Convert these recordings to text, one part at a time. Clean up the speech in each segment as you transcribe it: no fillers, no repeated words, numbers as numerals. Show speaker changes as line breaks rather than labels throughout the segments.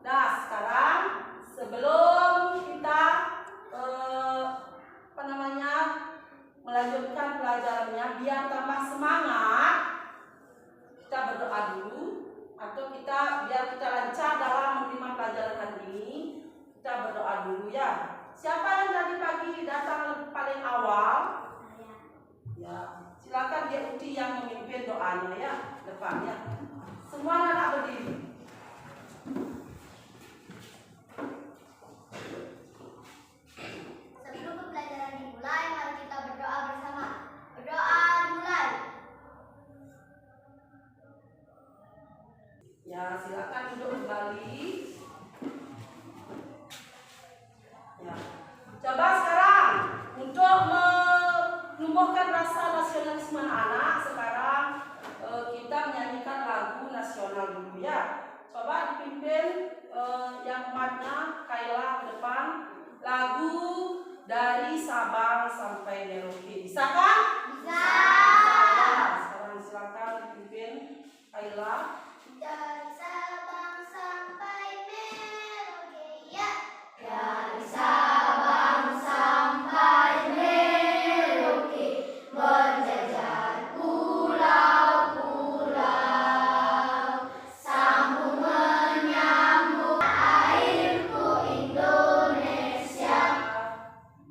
Nah, sekarang sebelum kita melanjutkan pelajarannya, biar tambah semangat, kita berdoa dulu, atau biar kita lancar dalam menerima pelajaran hari ini, kita berdoa dulu ya. Siapa yang dari pagi datang paling awal? Ya, silakan dia Uti yang memimpin doanya ya, depannya. Semua anak berdiri.
Sebelum pembelajaran dimulai, mari kita berdoa bersama. Berdoa dimulai.
Ya, silakan duduk kembali. Ya. Coba sekarang untuk menumbuhkan rasa nasionalisme anak-anak, sekarang kita menyanyikan lagu nasional dulu ya. Coba dipimpin yang umatnya Kaila ke depan, lagu dari Sabang sampai Merauke. Bisa kan?
Bisa.
Sekarang silakan dipimpin Kaila.
Dari Sabang sampai Merauke ya. Dari Sabang sampai Merauke, berjajar pulau-pulau, sambung menyambung airku Indonesia.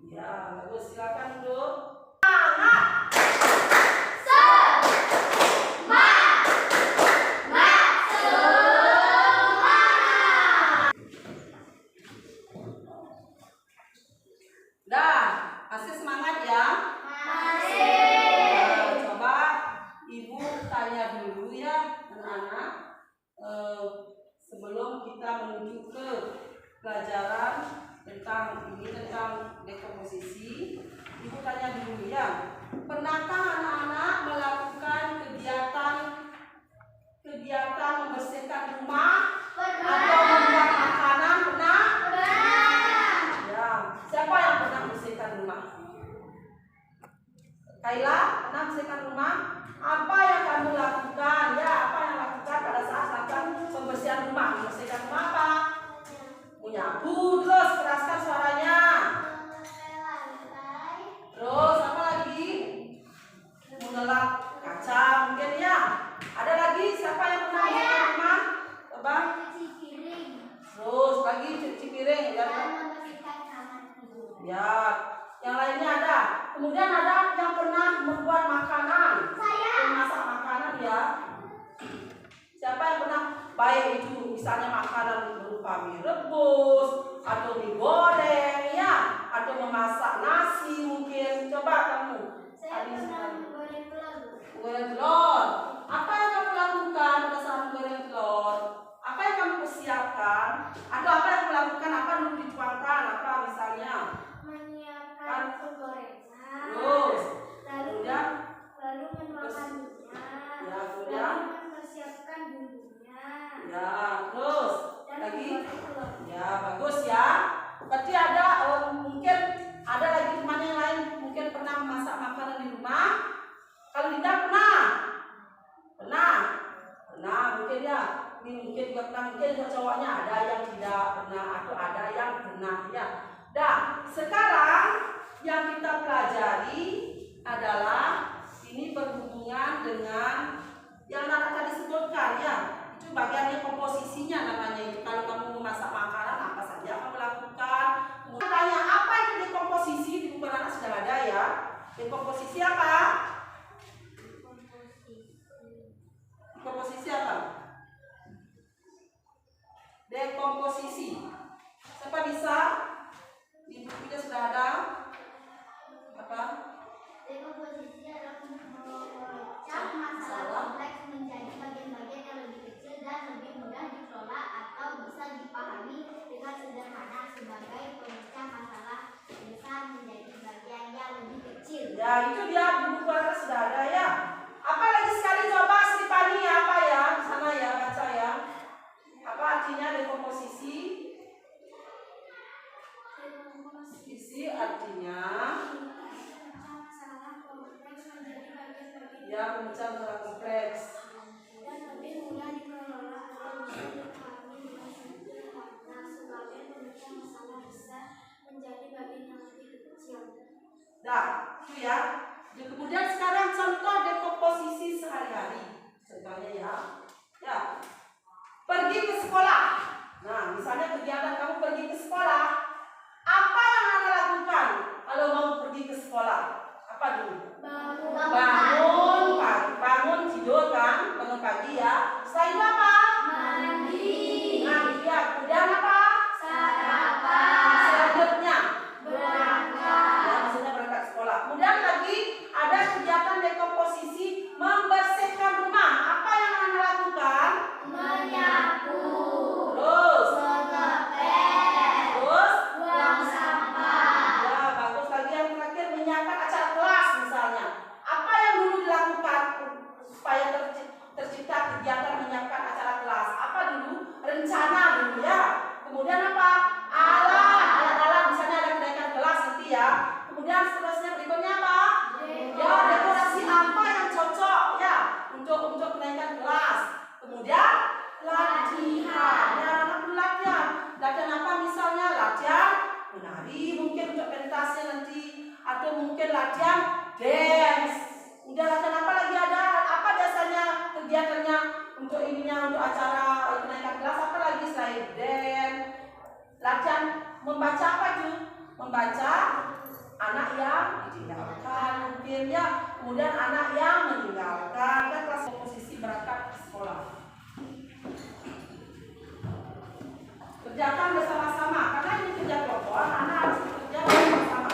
Ya, bagus, silakan duduk. Masih semangat ya?
Masih.
Coba Ibu tanya dulu ya anak-anak, sebelum kita menuju ke pelajaran tentang dekomposisi, Ibu tanya dulu ya, pernahkah anak-anak melakukan kegiatan membersihkan rumah? Atau membuat makanan? Pernah? Ya, siapa yang pernah membersihkan rumah? Kaila, pernah membersihkan rumah? Apa yang kamu lakukan? Ya, apa yang lakukan pada saat lakukan pembersihan rumah? Membersihkan rumah apa? Menyapu, terus keraskan suaranya. Terus apa lagi? Mengelap kaca mungkin ya. Ada lagi siapa yang pernah membersihkan rumah? Coba.
Cuci piring.
Terus lagi cuci piring ya.
Dan membersihkan kamar tidur.
Ya, yang lainnya ada. Kemudian ada yang pernah membuat makanan.
Saya.
Memasak makanan ya. Siapa yang pernah, baik itu misalnya makanan berupa mie rebus atau mie goreng ya, atau memasak nasi mungkin. Coba kamu.
Saya pernah menggoreng telur.
Menggoreng telur. Apa yang kamu lakukan pada saat menggoreng telur? Apa yang kamu persiapkan? Atau apa yang kamu lakukan? Apa dulu dituangkan? Apa misalnya?
Menyiapkan penggorengan.
Terus.
Lalu menuangkan minyak.
Ya, kemudian.
Lalu mempersiapkan bumbunya.
Ya, terus.
Dan
Lagi.
menggoreng telur.
Ya, bagus ya. Berarti ada mungkin ada lagi teman yang lain mungkin pernah memasak makanan di rumah. Kalau tidak pernah. Pernah mungkin ya. Ini mungkin juga pernah, mungkin cowoknya ada yang tidak pernah atau ada yang pernah ya. Dah, sekarang yang kita pelajari adalah ini berhubungan dengan yang anak tadi sebutkan ya. Itu bagiannya komposisinya namanya itu. Kalau kamu memasak makanan apa saja kamu lakukan. Kemudian tanya apa itu dekomposisi, di buku anak sudah ada ya. Dekomposisi apa? Dekomposisi apa? Dekomposisi. Siapa bisa? Di bukunya sudah ada. Apa?
Dekomposisi adalah memecah masalah kompleks menjadi bagian-bagian yang lebih kecil dan lebih mudah dikelola atau bisa dipahami dengan sederhana sebagai pemecah masalah besar menjadi bagian yang lebih kecil.
Ya, itu dia di buku anak sudah ada ya. Apa lagi sekali coba Stefani apa ya? Sana ya, baca ya. Apa artinya dekomposisi? Dekomposisi artinya ya, pemecah masalah kompleks.
Dan lebih mudah dikelola atau bisa dipahami dengan sederhana.
ya. Kemudian sekarang contoh dekomposisi sehari-hari. Contohnya ya. Ya. Pergi ke sekolah. Nah, misalnya kegiatan kamu pergi ke sekolah, apa yang Anda lakukan kalau mau pergi ke sekolah? Apa dulu? Bangun tidur kan, bangun pagi ya. Setelah itu apa?
Mandi.
Ya. Kemudian apa?
Sarapan.
Selanjutnya
Berangkat.
ya, maksudnya berangkat sekolah. Kemudian lagi ada kegiatan dekomposisi membersihkan rumah. Apa yang Anda lakukan?
Menyapu.
Terus
Mengepel.
terus
Buang sampah.
ya, bagus. Lagi yang terakhir menyiapkan acara kelas misalnya. Apa yang dulu dilakukan supaya tercipta kegiatan menyiapkan acara kelas? Apa dulu? Rencana dulu ya. Kemudian apa? Alat-alat misalnya ada kenaikan kelas nanti ya. Kemudian seterusnya berikutnya apa? Ya, dekorasi apa yang cocok ya untuk kenaikan kelas. Kemudian latihan. Ya, anak perlu latihan. Latihan apa misalnya? Latihan menari mungkin untuk pentasnya nanti, atau mungkin latihan dance. Udah latihan apa lagi ada? Apa biasanya kegiatannya untuk ininya, untuk acara kenaikan kelas apa lagi selain dance? Latihan membaca apa tuh? Membaca anak yang ditinggalkan mungkin ya. Kemudian anak yang meninggalkan. Kan kelas komposisi berangkat ke sekolah. Kerjakan bersama-sama karena ini kerja kelompok, anak harus bekerja bersama-sama.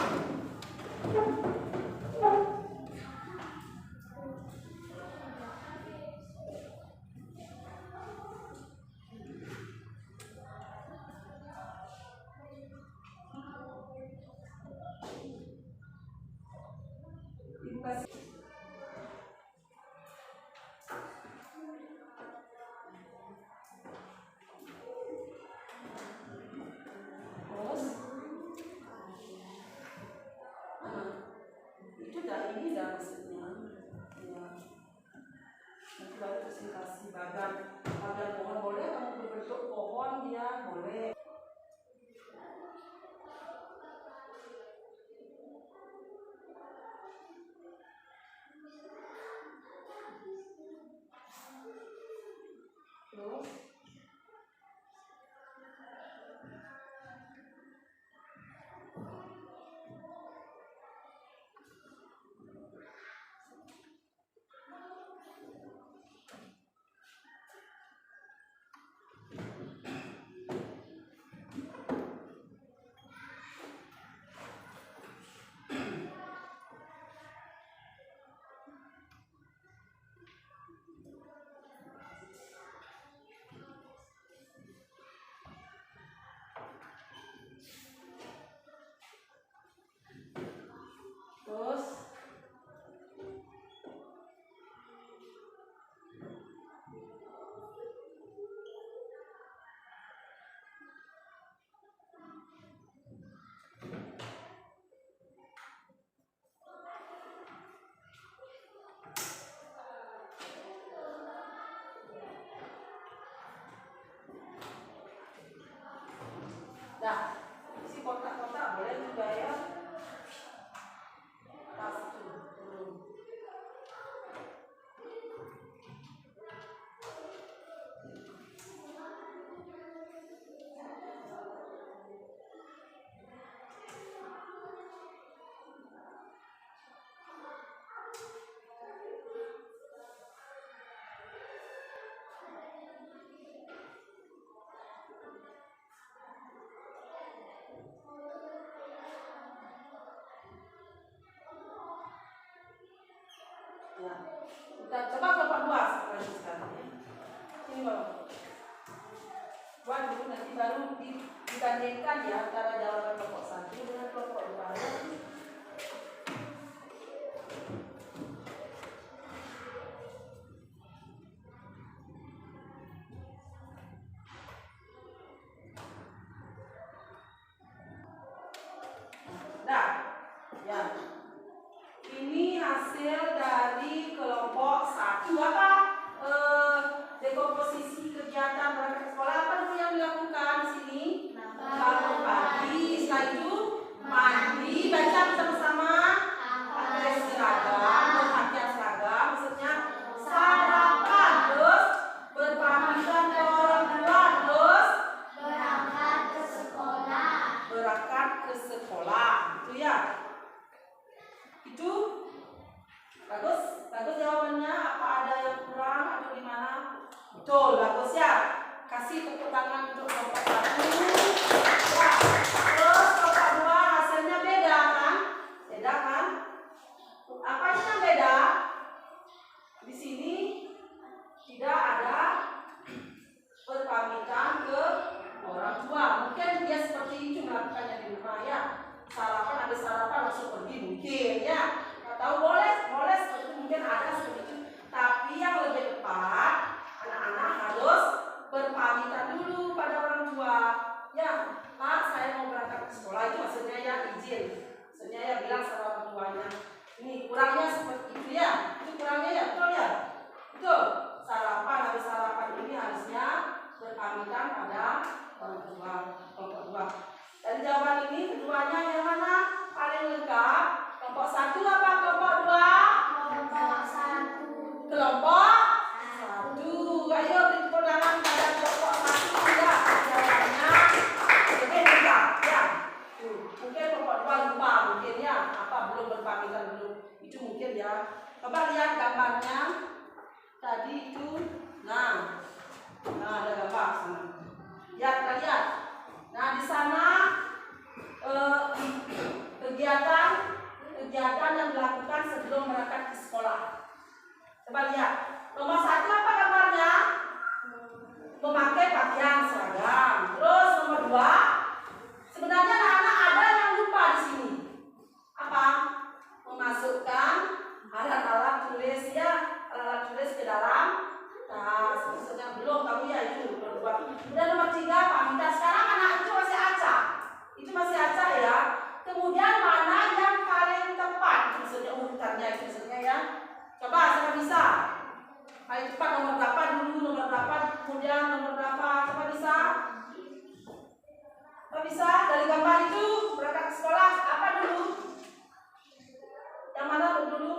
Itu ini maksudnya ya. Nanti baru presentasi bagan pohon boleh, kamu berbentuk pohon dia boleh. Terus nah, isi kotak-kotak boleh juga ya. Tas itu. Ya. Kita coba kelompok 2 sekarang ya. Ini Bapak. Buat dulu nanti baru dibandingkan ya antara jawaban kelompok 1 dengan kelompok 2. Nah, ya. Ini hasil dari kelompok 1 apa? Dekomposisi kegiatan berangkat sekolah. Apa dulu yang dilakukan di sini? Bangun pagi, setelah itu mandi, baca bagus ya. Kasih tepuk tangan untuk kelompok 1. Ya. Terus kelompok 2 hasilnya beda kan? Beda kan? Apanya yang beda? Di sini tidak ada berpamitan ke orang tua. Mungkin dia seperti itu melakukannya di rumah ya. Sarapan, habis sarapan langsung pergi mungkin ya. Atau boleh seperti itu, mungkin ada seperti itu. Tapi yang lebih tepat, anak-anak harus berpamitan dulu pada orang tua. Ya, Pak, saya mau berangkat ke sekolah, itu maksudnya ya izin. Maksudnya ya bilang sama orang tuanya. Ini kurangnya seperti itu ya. Itu kurangnya ya, betul ya? Betul. Sarapan, habis sarapan ini harusnya berpamitan pada orang tua. Kelompok 2. Dari jawaban ini keduanya yang mana paling lengkap? Kelompok 1 apa kelompok 2?
Kelompok 1.
Kelompok 1. Ayo beri tepuk tangan pada kelompok 1 ya. Jawabannya lebih lengkap ya. Mungkin kelompok 2 lupa mungkin ya. Apa belum berpamitan dulu? Itu mungkin ya. Coba lihat gambarnya. Tadi itu. Nah ada gambar sana. Ya, kita lihat. Nah, di sana kegiatan yang dilakukan sebelum berangkat ke sekolah. Coba lihat. Nomor 1 apa gambarnya? Memakai pakaian seragam. Terus nomor 2, sebenarnya anak-anak ada yang lupa di sini. Apa? Memasukkan alat-alat tulis ya, alat tulis ke dalam tas. Maksudnya belum kamu ya itu nomor 2. Kemudian nomor 3 pamitan. Sekarang anak itu masih acak. Itu masih acak ya. Kemudian mana yang paling tepat? Maksudnya urutannya itu maksudnya ya. Coba siapa bisa? Paling cepat nomor berapa dulu? Nomor berapa? Kemudian nomor berapa? Coba bisa? Coba bisa? Dari gambar itu berangkat ke sekolah apa dulu? Yang mana dulu?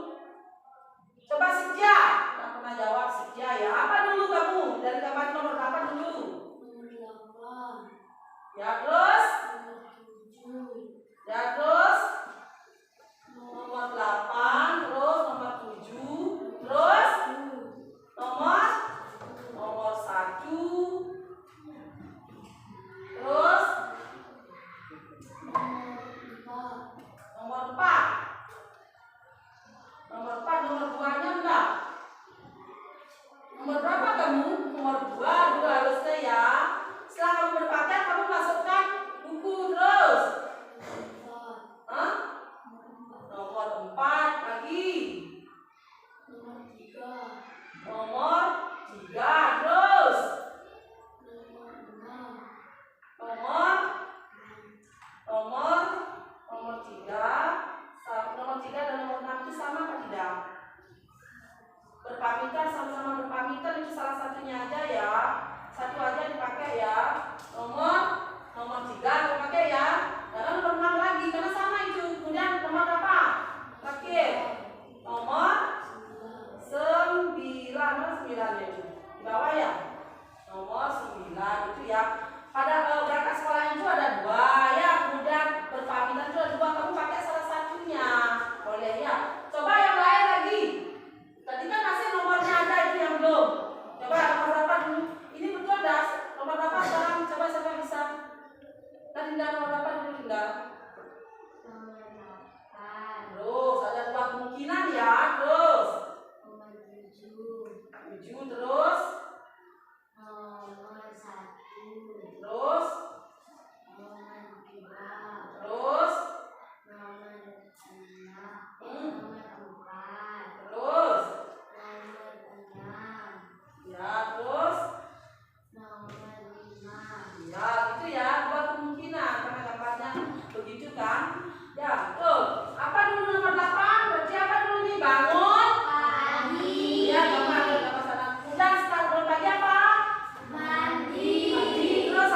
Coba Setia. Tidak pernah jawab Setia ya. Apa dulu kamu? Dari gambar nomor berapa dulu? Ya terus? Ya terus? Nomor 8, terus nomor 7, terus nomor 1, terus nomor 4. Nomor 4, nomor 2-nya enggak? Nomor berapa kamu? Nomor 2 harusnya ya. Setelah kamu berpakaian, kamu masukkan buku terus. Hah? Nomor 4 lagi. Nomor 3 terus. Nomor 3 dan nomor 6 itu sama apa tidak? Berpamitan, sama-sama berpamitan itu salah satunya aja ya. Satu aja dipakai ya. Nomor 3 dipakai ya. Dan nomor 6 lagi karena sama itu. Kemudian nomor berapa? Terakhir. Nomor 9. Mana 9-nya itu? Di bawah ya. Nomor 9 itu ya. Pada berangkat sekolah itu ada 2 ya. Kemudian berpamitan itu ada 2. Kamu pakai salah satunya. Boleh ya. Coba yang lain lagi. Tadi kan masih nomornya ada itu yang belum. Coba nomor berapa dulu? Ini betul dah. Nomor berapa sekarang? Coba siapa bisa? Tadi nomor berapa dulu tinggal? Terus ada 2 kemungkinan ya. Terus
Nomor 7.
7 terus.
Nomor 1.
Terus.
Nomor 2.
Terus.
Nomor 6.
Hmm.
Nomor 4.
Terus.
Nomor 6.
Ya terus.
Nomor 5.
Ya gitu ya. 2 kemungkinan karena gambarnya begitu kan. Ya betul. Apa dulu nomor 8? Berarti apa dulu nih? Bangun
Pagi.
ya, gambar sana. Kemudian setelah bangun pagi apa?
Mandi.
Mandi. Terus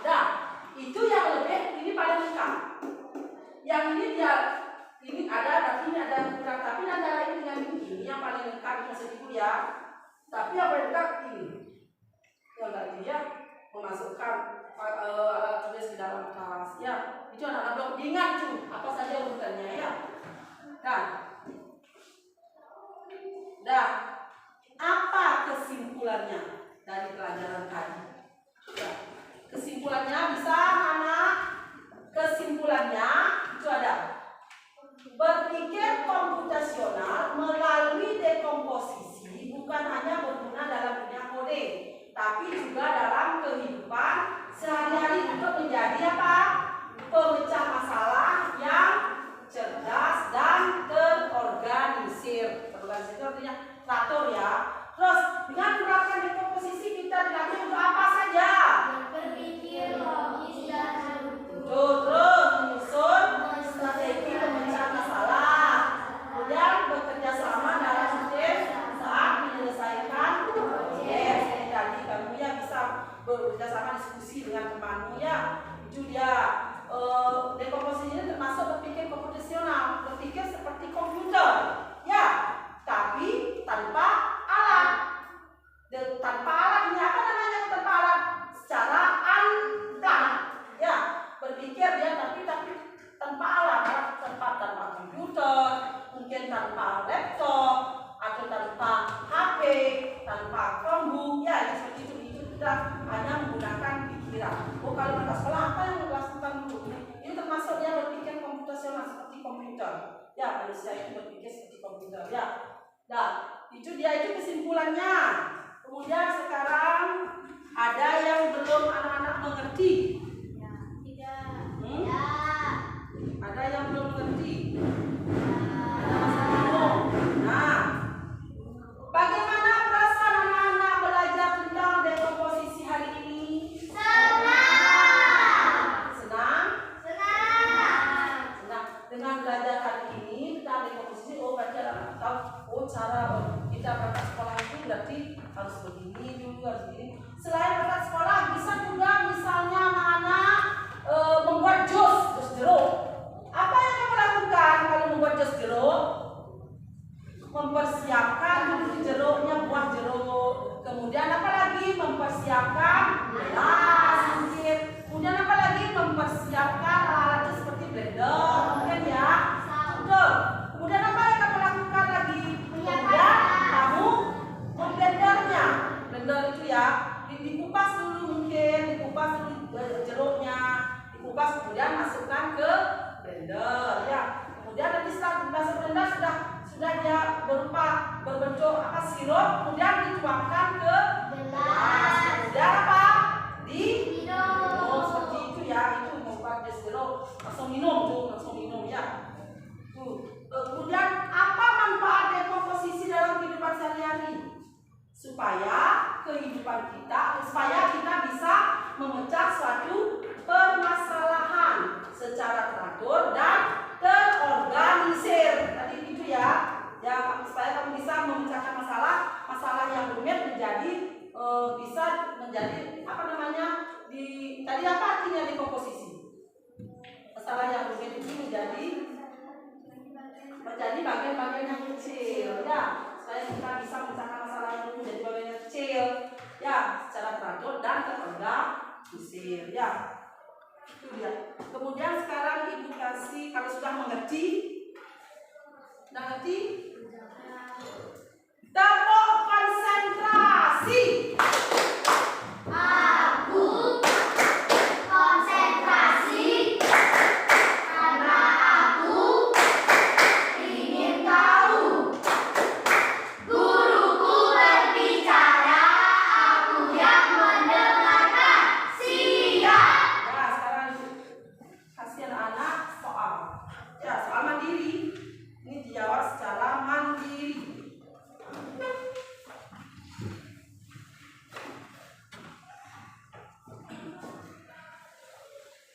Nah, itu yang lebih, ini paling lengkap. Yang ini dia, ini ada, tapi ini ada kurang. Tapi antara ini dengan ini yang paling lengkap itu ya. Tapi yang paling lengkap ini. Yang tadi ya memasukkan alat tulis ke dalam kelas ya. Itu anak-anak belum ingat tuh apa saja urutannya ya. Nah, apa kesimpulannya dari pelajaran tadi? Nah, kesimpulannya bisa anak. Kesimpulannya itu ada berpikir komputasional melalui dekomposisi bukan hanya berguna dalam dunia kode, tapi juga dalam kehidupan sehari-hari untuk menjadi apa? Pemecah masalah yang cerdas dan terorganisir. Terorganisir itu artinya teratur ya. Terus dengan menerapkan dekomposisi kita dilatih untuk apa saja?
Berpikir logis dan
Terus menyusun strategi pemecah masalah. Kemudian bekerja sama dalam tim saat menyelesaikan proyek. Tadi kamu ya bisa bekerja sama diskusi dengan temanmu ya. Itu dia dekomposisi ini termasuk berpikir komputasional, berpikir seperti komputer ya, tapi tanpa alat. Tanpa alat ini apa namanya? Tanpa alat secara unplugged ya, berpikir dia tapi tanpa alat, tanpa komputer, mungkin tanpa laptop atau tanpa HP, tanpa Chromebook ya, seperti itu kita hanya menggunakan pikiran. Kalau pada sekolah apa yang dilakukan dulu? Ini termasuk dia berpikir komputasional seperti komputer ya, manusia itu berpikir seperti komputer ya. Nah, itu dia, itu kesimpulannya. Kemudian sekarang ada yang belum anak-anak mengerti. Ada yang belum mengerti. Nah, bagaimana perasaan anak-anak belajar tentang dekomposisi hari ini? Senang. Dengan belajar hari ini tentang dekomposisi, berarti anak-anak tahu cara kita berangkat sekolah itu berarti harus begini dulu, harus begini. Selain berangkat sekolah, bisa juga misalnya anak-anak membuat jus jeruk. Apa yang kamu lakukan kalau membuat jus jeruk? Mempersiapkan dulu jeruknya, buah jeruk. Kemudian apa lagi? Mempersiapkan gelas mungkin. Kemudian apa lagi? Mempersiapkan alat seperti blender mungkin ya. Betul. Kemudian apa yang kamu lakukan lagi? Kemudian kamu memblendernya. Blender itu ya, dikupas dulu mungkin, dikupas dulu jeruknya, dikupas kemudian masukkan ke blender ya. Kemudian nanti setelah masuk blender sudah dia berbentuk sirup, kemudian dituangkan ke gelas. Kemudian apa? Diminum seperti itu ya. Itu membuat sirup langsung minum ya. Kemudian apa manfaat dekomposisi dalam kehidupan sehari-hari? Supaya kita bisa memecah suatu permasalahan secara teratur dan terorganisir. Tadi itu ya, supaya kamu bisa memecahkan masalah yang rumit menjadi bisa menjadi apa namanya? Tadi apa artinya dekomposisi? Masalah yang rumit itu menjadi bagian-bagian yang kecil ya, supaya kita bisa memecahkan masalah yang rumit menjadi bagian yang kecil ya, secara teratur dan terorganisir ya. Itu dia. Kemudian sekarang ibu kasih, kalau sudah mengerti, tepuk konsentrasi.
Aku konsentrasi karena aku ingin tahu. Guruku berbicara, aku yang mendengarkan. Siap.
Ya, sekarang kasih anak-anak soal. Ya, soal mandiri. Ini dijawab secara mandiri.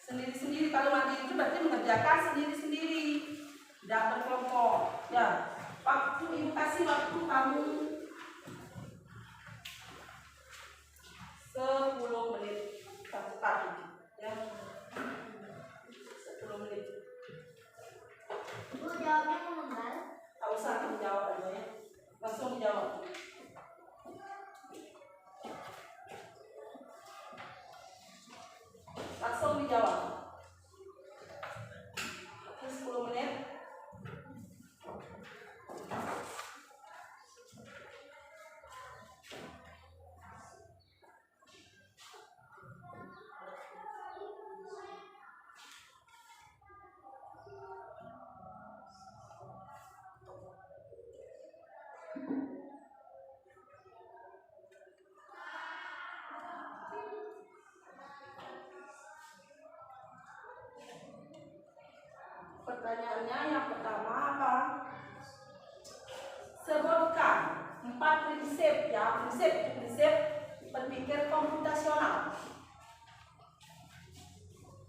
Sendiri-sendiri. Kalau mandiri itu berarti mengerjakan sendiri-sendiri, tidak berkelompok. Ya, ibu kasih waktu kamu 10 menit. Cepat. Pertanyaannya yang pertama apa? Sebutkan 4 prinsip ya, prinsip berpikir komputasional.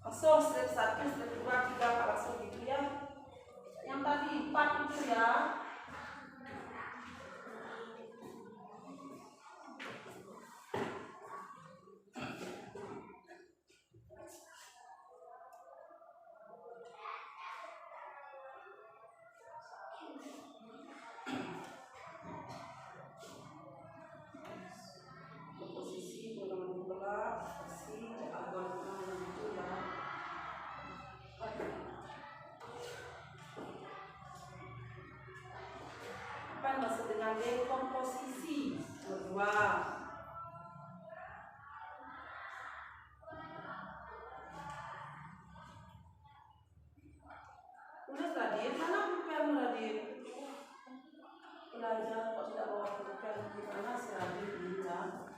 Langsung step 1, step 2, 3 langsung gitu ya. Yang tadi 4 itu ya. Dengan dekomposisi kedua. Tulis Radit, mana pulpen Radit? Belajar kok tidak bawa pulpen, gimana si Radit bilang?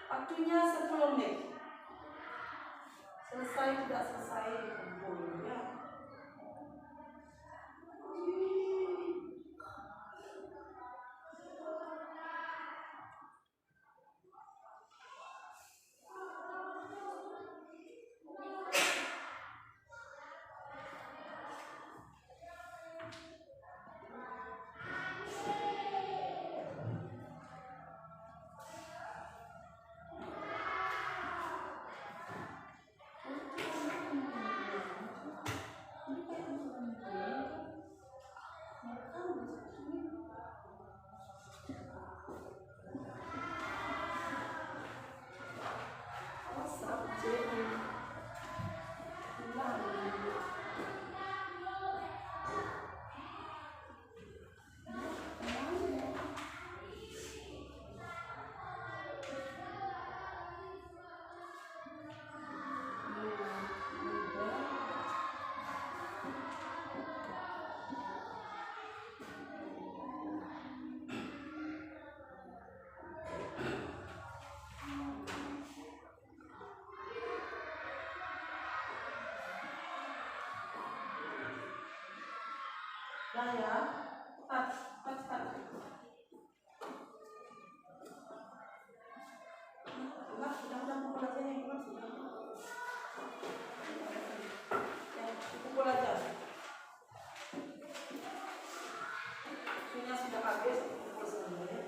Waktunya 10 menit. Selesai tidak selesai dikumpul ya. Nah ya, cepat. Sudah pukul aja yang keluar sudah. Pukul aja. Waktunya sudah habis, pukul sebenarnya.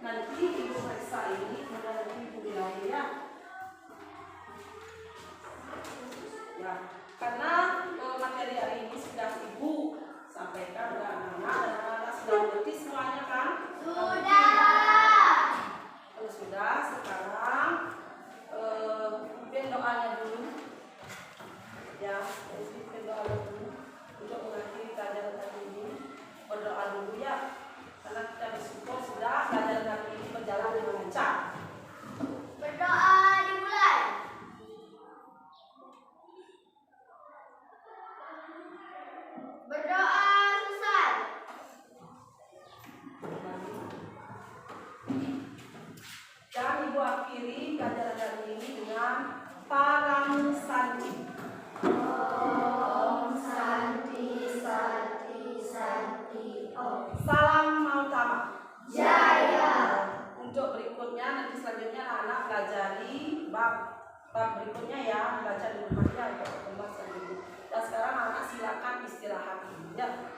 Nanti ibu periksa ini, kemudian nanti ibu bilang ya. Ya, karena materi hari ini sudah ibu sampaikan ke anak-anak dan anak-anak sudah mengerti semuanya kan? Kalau sudah, sekarang pimpin doanya dulu. Ya, pimpin doa dulu untuk mengakhiri pelajaran hari ini. Berdoa dulu ya. Karena kita bersyukur sudah pelajaran hari ini berjalan dengan lancar.
Berdoa dimulai. Berdoa selesai.
Dan ibu akhiri pelajaran hari ini dengan Param Santi.
Om Santi Santi Santi Om.
Salam Mautama.
Jaya.
Untuk berikutnya nanti selanjutnya anak pelajari bab berikutnya ya, baca di rumahnya untuk pembahasan ini. Dan sekarang anak silakan istirahat ya.